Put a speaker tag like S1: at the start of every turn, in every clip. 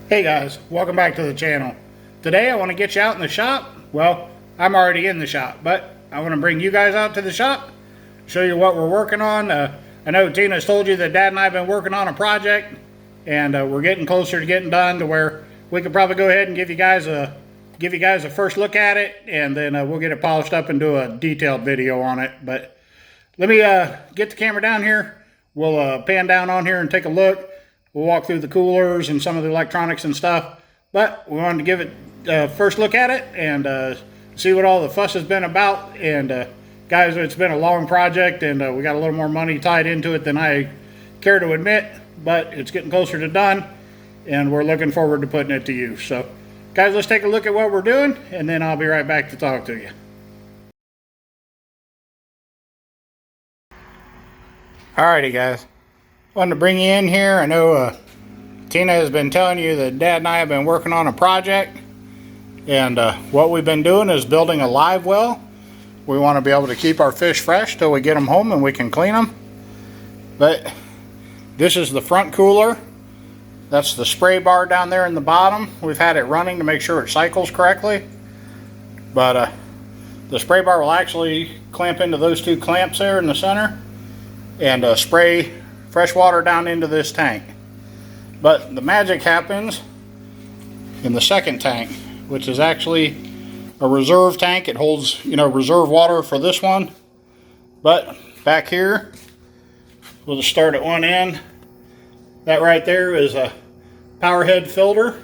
S1: Hey guys, welcome back to the channel. Today I want to get you out in the shop. Well, I'm already in the shop, but I want to bring you guys out to the shop, show you what we're working on. I know Tina's told you that Dad and I have been working on a project, and we're getting closer to getting done to where we could probably go ahead and give you guys a first look at it, and then we'll get it polished up and do a detailed video on it. But let me get the camera down here. We'll pan down on here and take a look. We'll walk through the coolers and some of the electronics and stuff, but we wanted to give it a first look at it and see what all the fuss has been about. And guys, it's been a long project, and we got a little more money tied into it than I care to admit, but it's getting closer to done, and we're looking forward to putting it to use. So guys, let's take a look at what we're doing, and then I'll be right back to talk to you. Alrighty guys, wanted to bring you in here. I know Tina has been telling you that Dad and I have been working on a project, and what we've been doing is building a live well. We want to be able to keep our fish fresh till we get them home and we can clean them. But this is the front cooler. That's the spray bar down there in the bottom. We've had it running to make sure it cycles correctly, but the spray bar will actually clamp into those two clamps there in the center and spray fresh water down into this tank. But the magic happens in the second tank, which is actually a reserve tank. It holds, reserve water for this one. But back here, we'll just start at one end. That right there is a power head filter.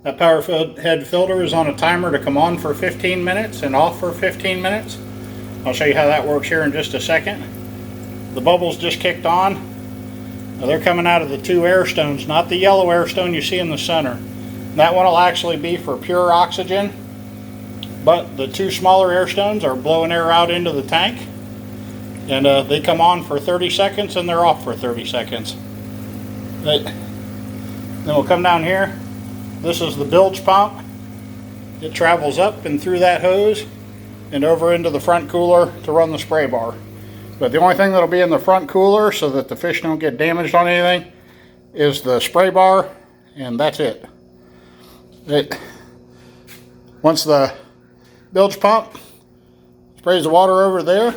S1: That power head filter is on a timer to come on for 15 minutes and off for 15 minutes. I'll show you how that works here in just a second. The bubbles just kicked on. Now they're coming out of the two air stones, not the yellow air stone you see in the center. That one will actually be for pure oxygen, but the two smaller air stones are blowing air out into the tank, and they come on for 30 seconds and they're off for 30 seconds. Then we'll come down here. This is the bilge pump. It travels up and through that hose and over into the front cooler to run the spray bar. But the only thing that'll be in the front cooler so that the fish don't get damaged on anything is the spray bar, and that's it. Once the bilge pump sprays the water over there,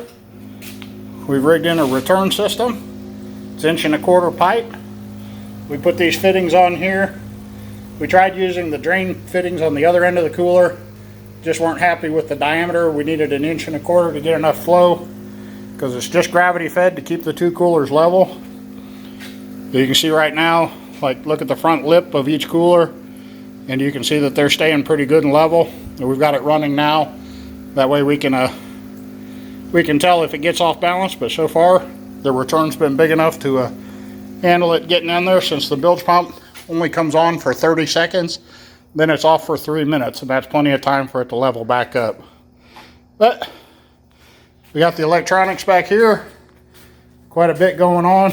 S1: we've rigged in a return system. It's 1.25 inch pipe. We put these fittings on here. We tried using the drain fittings on the other end of the cooler. Just weren't happy with the diameter. We needed 1.25 inches to get enough flow, because it's just gravity fed to keep the two coolers level. You can see right now, look at the front lip of each cooler, and you can see that they're staying pretty good and level. And we've got it running now. That way we can tell if it gets off balance, but so far the return's been big enough to handle it getting in there, since the bilge pump only comes on for 30 seconds, then it's off for 3 minutes, and that's plenty of time for it to level back up. But we got the electronics back here, quite a bit going on.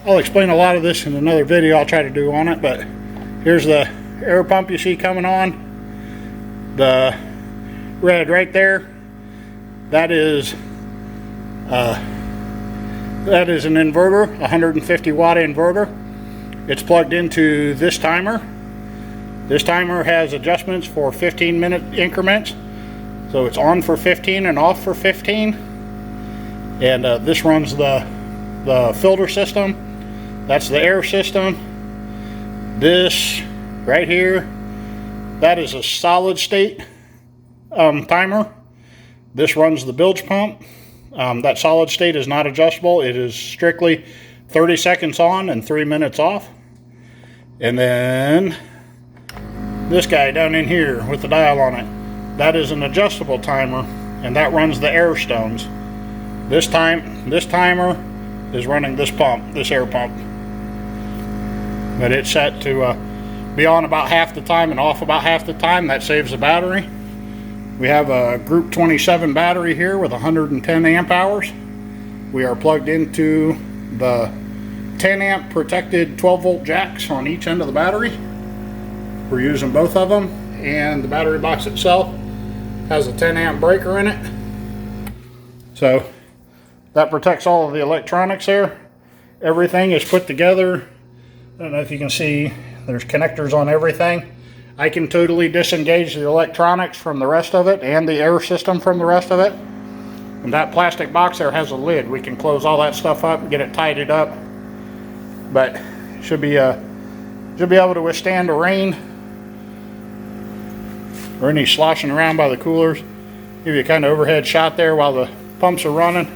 S1: I'll explain a lot of this in another video I'll try to do on it, but here's the air pump you see coming on. The red right there, that is an inverter, 150 watt inverter. It's plugged into this timer. This timer has adjustments for 15-minute increments. So it's on for 15 and off for 15. And this runs the filter system. That's the air system. This right here, that is a solid state timer. This runs the bilge pump. That solid state is not adjustable. It is strictly 30 seconds on and 3 minutes off. And then this guy down in here with the dial on it, that is an adjustable timer, and that runs the air stones. This timer is running this pump, this air pump. But it's set to be on about half the time and off about half the time. That saves the battery. We have a Group 27 battery here with 110 amp hours. We are plugged into the 10 amp protected 12 volt jacks on each end of the battery. We're using both of them, and the battery box itself has a 10 amp breaker in it. So that protects all of the electronics there. Everything is put together. I don't know if you can see, There's connectors on everything. I can totally disengage the electronics from the rest of it and the air system from the rest of it. And that plastic box there has a lid. We can close all that stuff up and get it tidied up. But should be able to withstand the rain or any sloshing around by the coolers. Give you a kind of overhead shot there while the pumps are running.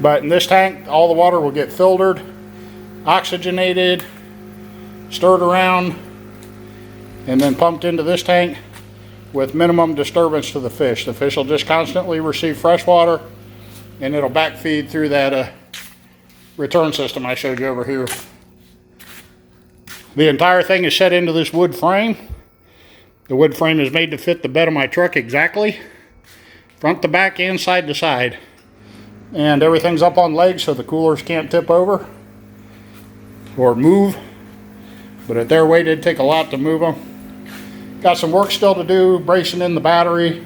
S1: But in this tank, all the water will get filtered, oxygenated, stirred around, and then pumped into this tank with minimum disturbance to the fish. The fish will just constantly receive fresh water, and it'll backfeed through that return system I showed you over here. The entire thing is set into this wood frame. The wood frame is made to fit the bed of my truck exactly, front to back and side to side. And everything's up on legs so the coolers can't tip over or move. But at their weight, it'd take a lot to move them. Got some work still to do, bracing in the battery.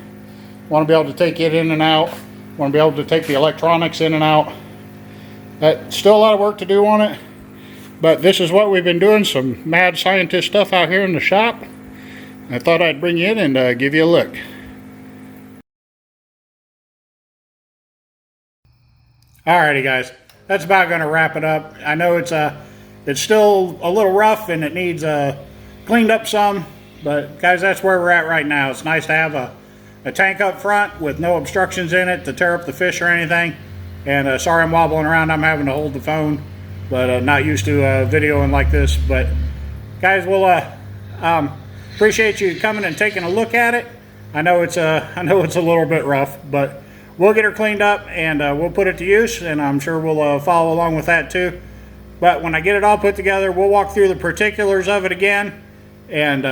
S1: Want to be able to take it in and out. Want to be able to take the electronics in and out. Still a lot of work to do on it. But this is what we've been doing, some mad scientist stuff out here in the shop. I thought I'd bring you in and give you a look. Alrighty guys, that's about going to wrap it up. I know it's still a little rough and it needs cleaned up some, but guys, that's where we're at right now. It's nice to have a tank up front with no obstructions in it to tear up the fish or anything. And sorry I'm wobbling around, I'm having to hold the phone, but not used to videoing like this. But guys, we'll appreciate you coming and taking a look at it. I know it's a little bit rough, but we'll get her cleaned up and we'll put it to use, and I'm sure we'll follow along with that too. But when I get it all put together, we'll walk through the particulars of it again. And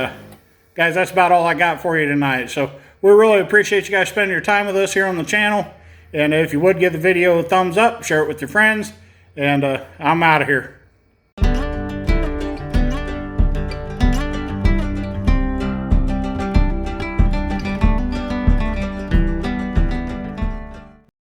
S1: guys, that's about all I got for you tonight. So we really appreciate you guys spending your time with us here on the channel. And if you would give the video a thumbs up, share it with your friends, and I'm out of here.